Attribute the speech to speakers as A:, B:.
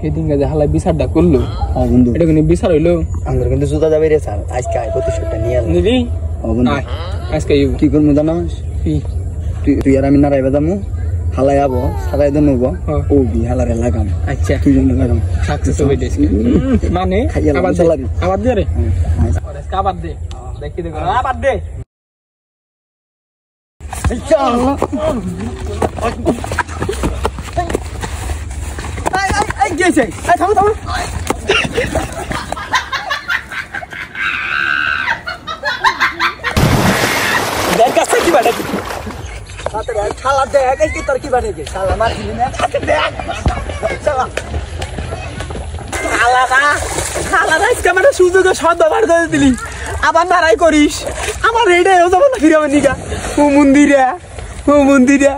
A: সেদিনকে যে হালা বিচারটা করলো
B: বন্ধু
A: এটা কোনো বিচার হইলো
B: আমার কিন্তু জুতা যাবে রে স্যার আজকে আয় প্রতিশোধটা নিয়ে
A: নিবি
B: বন্ধু
A: আজকে
B: কি করবো জানাস তুই আর আমি নারাইবা দামু হালাই আবো সারাই দেন নেবো ও বি হালারে লাগাম
A: আচ্ছা
B: তুই জন্য লাগাম
A: সাকসেস হবে মানে আবার দে রে আবার দে দেখি দেখো আবার দে গেছে থামো থামো দেখ কাছে কি বাড়ে
B: শালা দেখ কি তোর কি বানিয়েছে শালা মারছিলি না
A: দেখ শালা শালা ক্যামেরা সুযোগে সব ব্যবহার করে দিলি আবার নারাই করিস আমার রেডে যাবো না ফিরে আমার নিকা ও মন্দিরে